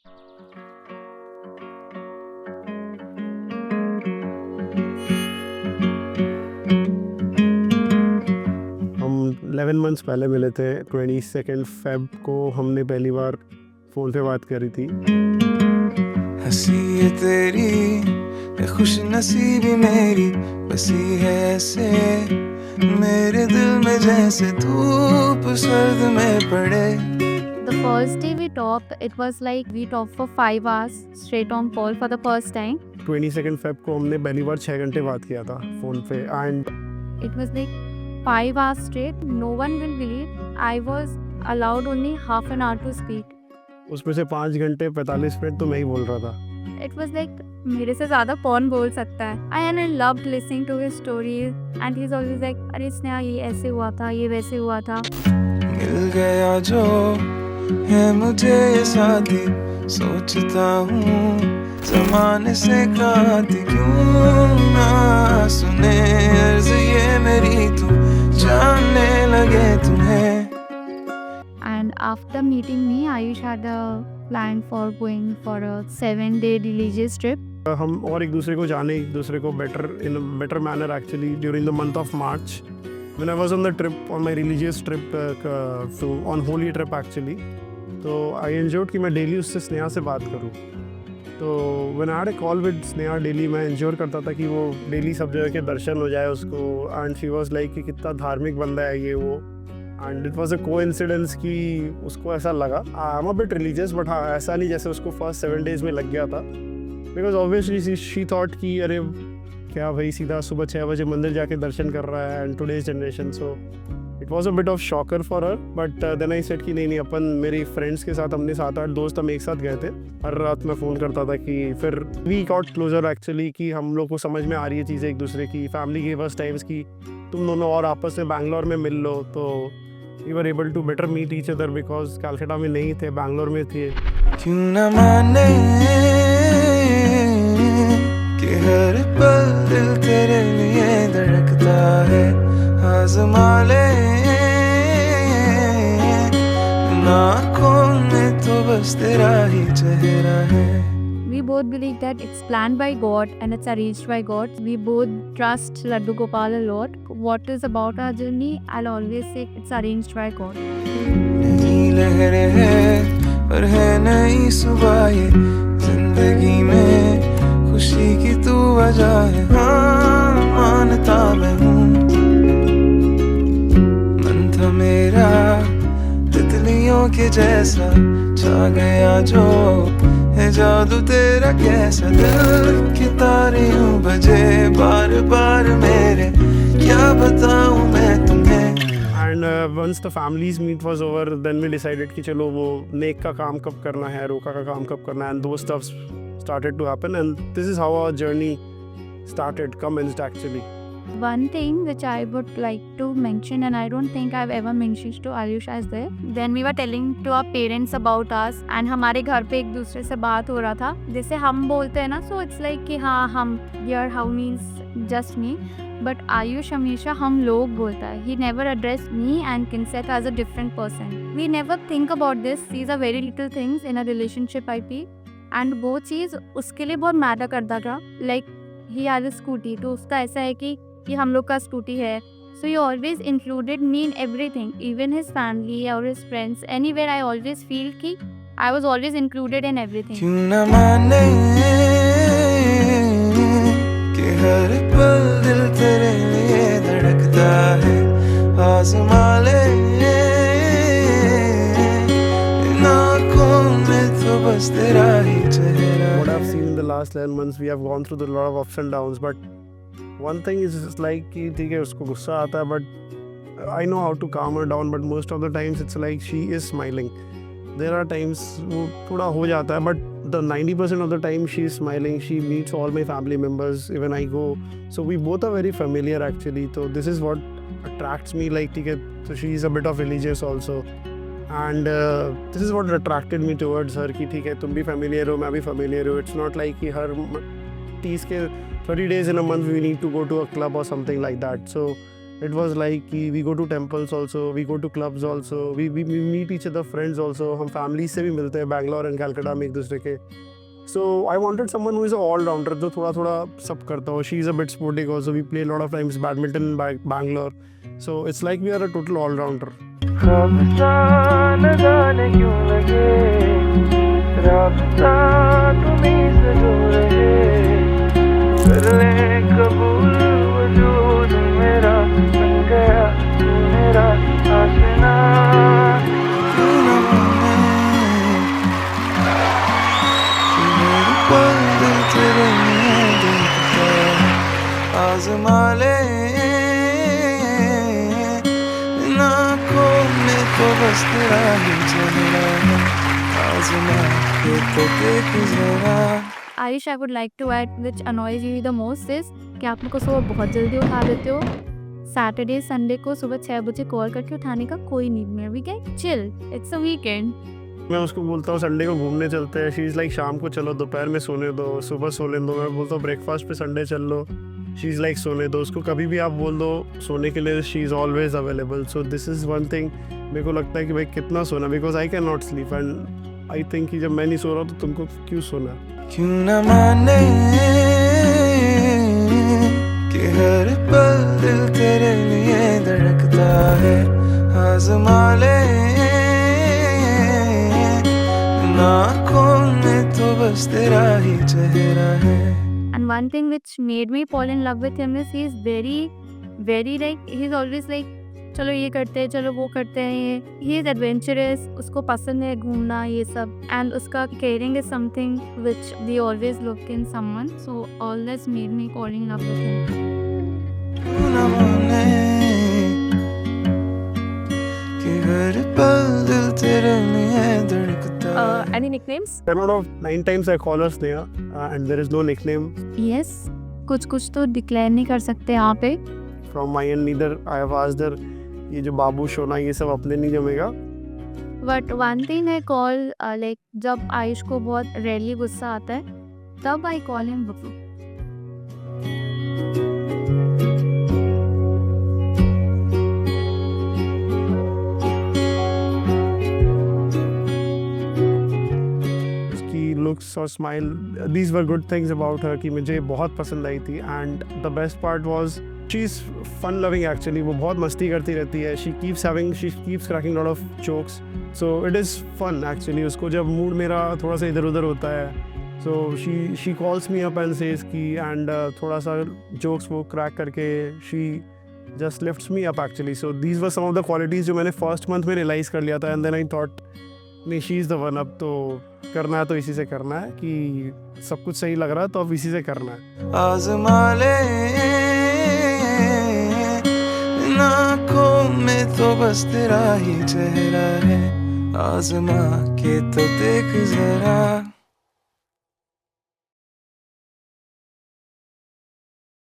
हम 11 मंथ्स पहले मिले थे। 22 फेब को हमने पहली बार फ़ोन पे बात करी थी। हंसी है तेरी ये खुश नसीबी मेरी, बसी है ऐसे मेरे दिल में जैसे धूप सर्द में पड़े। The first day we talked, it was like we talked for 5 hours straight on call for the first time. 22 Feb को हमने पहली बार 6 घंटे बात किया था फ़ोन पे and It was like 5 hours straight. No one will believe I was allowed only half an hour to speak. उसमें से 5 घंटे 45 मिनट तो मैं ही बोल रहा था। It was like मेरे से ज़्यादा कौन बोल सकता है। And I loved listening to his stories and he's always like अरे स्नेहा ये ऐसे हुआ था, ये वैसे हुआ था। मिल गया जो है मुझे ये साथी, सोचता हूँ ज़माने से कहा थी क्यों ना सुने अर्ज़ ये मेरी, तू जानने लगे तुम्हें। And after meeting me, Ayush had a plan for going for a 7-day religious trip. हम और एक दूसरे को जाने, एक दूसरे को in a better manner actually during the month of March when I was on the trip, on my religious trip on holy trip actually. तो I ensured कि मैं डेली उससे स्नेहा से बात करूँ। तो when I had a call with Sneha daily, मैं ensure करता था कि वो डेली सब जगह के दर्शन हो जाए उसको। एंड शी वॉज लाइक कि कितना धार्मिक बंदा है ये वो। And it was a coincidence कि उसको ऐसा लगा I am a bit religious, but हाँ ऐसा नहीं जैसे उसको फर्स्ट 7 days में लग गया था। बिकॉज ऑब्वियसली शी थॉट कि अरे क्या भाई सीधा सुबह 6 बजे मंदिर जाके दर्शन कर रहा है and today's generation. So it was a bit of shocker for her, but then I said कि नहीं अपन मेरी फ्रेंड्स के साथ, हमने 7-8 दोस्त हम एक साथ गए थे। हर रात मैं फ़ोन करता था कि फिर वी गॉट क्लोजर एक्चुअली कि हम लोग को समझ में आ रही है चीज़ें एक दूसरे की। फैमिली के फर्स्ट टाइम्स की तुम दोनों और आपस में बैंगलोर में मिल लो, तो we were able to better meet each other because Calcutta में नहीं थे, बैंगलोर में थे। क्यों न माने कि हर पल दिल तेरे लिए धड़कता है, आज़मा ले आँखों में तो बस तेरा ही चेहरा है। We both believe that it's planned by God and it's arranged by God. We both trust Laddu Gopal a lot. What is about our journey, I'll always say it's arranged by God. नई लहर है पर है नई सुबह ये, जिंदगी में खुशी की तू वजह है। हाँ मानता मैं हूँ, मन था मेरा तितलियों के जैसा, छा गया जो है जादू तेरा कैसा। दिल के तारे यूं बजे बार बार मेरे, क्या बताऊं मैं तुम्हें। And once the families meet was over then we decided कि चलो वो नेक का काम कब करना है, रोका का काम कब करना है, and though stuff started to happen and this is how our journey started, commenced actually. One thing which I would like to mention, and I don't think I've ever mentioned to Ayush as there, when we were telling to our parents about us and हमारे घर पे एक दूसरे से बात हो रहा था, जैसे हम बोलते हैं ना, so it's like कि हाँ हम your how means just me, but Ayush हमेशा हम लोग बोलता है। He never addressed me and Kinset as a different person. We never think about this. These are very little things in a relationship I feel, and वो चीज़ उसके लिए बहुत matter करता था। Like he has a scooty, तो उसका ऐसा है कि हम लोग का स्कूटी है, so he always included me in everything, even his family or his friends, anywhere I always feel कि I was always included in everything. क्यों न माने कि हर पल दिल तेरे लिए धड़कता है, आज़मा ले इन आँखों में तो बस तेरा ही चेहरा। What I've seen in the last 11 months, we have gone through a lot of ups and downs, but one thing is like कि ठीक है उसको गुस्सा आता है, but I know how to calm her down, but most of the times it's like she is smiling. There are times वो थोड़ा हो जाता है, but the 90% of the time she is smiling. She meets all my family members even I go, so we both are very familiar actually. So this is what attracts me, like ठीक है, so she is a bit of religious also, and this is what attracted me towards her कि ठीक है तुम भी familiar हो, मैं भी familiar हूँ. It's not like कि हर 30 के 30 days in a month we need to go to a club or something like that. So It was like कि we go to temples also, we go to clubs also, we meet each other friends also. हम families से भी मिलते हैं Bangalore and Calcutta में एक दूसरे के. So I wanted someone who is a all-rounder, जो थोड़ा थोड़ा सब करता हो. She is a bit sporty also. We play a lot of times badminton in Bangalore. So it's like we are a total all-rounder. राबता न जाने क्यों लगे, राबता तुम्हीं से जो रहे, कर ले कबूल वजूद मेरा, बन गया तू मेरा आशिना. क्यों न माने कि मेरे पल दिल तेरे में देखता है, आज़मा ले इन आँखों में तो बस तेरा ही चेहरा है, आज़मा के तो देख जरा. Ayush, I would like to add which annoys you the most is कि आप मेरे को सुबह बहुत जल्दी उठा देते हो. सैटरडे संडे को सुबह 6 बजे कॉल करके उठाने का कोई नीड नहीं है. We get chill, it's a weekend. मैं उसको बोलता हूँ संडे को घूमने चलते हैं. शी इज़ लाइक शाम को चलो, दोपहर में सोने दो, सुबह सो लेने दो. मैं बोलता हूँ ब्रेकफास्ट पे संडे चल लो. शी इज़ लाइक सोने दो. उसको कभी भी आप बोल दो सोने के लिए, she is always available. So this is one thing मेरे को लगता है कि भाई कितना सोना, because I can not sleep and I think कि जब मैं नहीं सो रहा तो तुमको क्यों सोना. क्यों न माने कि हर पल दिल तेरे लिए धड़कता है, आज़मा ले इन आँखों में तो बस तेरा ही चेहरा है. And one thing which made me fall in love with him is he is very like, he's always like, चलो ये करते हैं, चलो वो करते हैं. ये he is adventurous, उसको पसंद है घूमना ये सब. And उसका caring is something which we always look in someone. So all this made me fall in love with him. क्यों न माने कि हर पल दिल तेरे लिए धड़कता है. Any nicknames? 10 out of 9 times I call her Sneha and there is no nickname Yes. कुछ तो डिक्लेयर नहीं कर सकते यहाँ पे. from my end. Neither I have asked her. ये जो बाबू शोना ये सब अपने नहीं जमेगा. But one thing I call like जब आयुष को बहुत रेयरली गुस्सा आता है तब आई कॉल हिम बब्बू. उसकी लुक्स और smile, these were good things about her कि मुझे बहुत पसंद आई थी. And the best part was she is fun loving actually. वो बहुत मस्ती करती रहती है. She keeps cracking lot of jokes. So it is fun actually. उसको जब मूड मेरा थोड़ा सा इधर उधर होता है, so she calls me up and says की एंड थोड़ा सा जोक्स वो क्रैक करके she just lifts me up actually. So these were some of the qualities जो मैंने फर्स्ट मंथ में रियलाइज़ कर लिया था. एंड देन आई थॉट नहीं, शी इज़ द वन. अब तो करना है तो इसी से करना है, कि सब कुछ सही लग रहा है तो अब इसी से करना है. आज़मा ले इन आँखों में तो बस तेरा ही चेहरा है, आज़मा के तो देख जरा.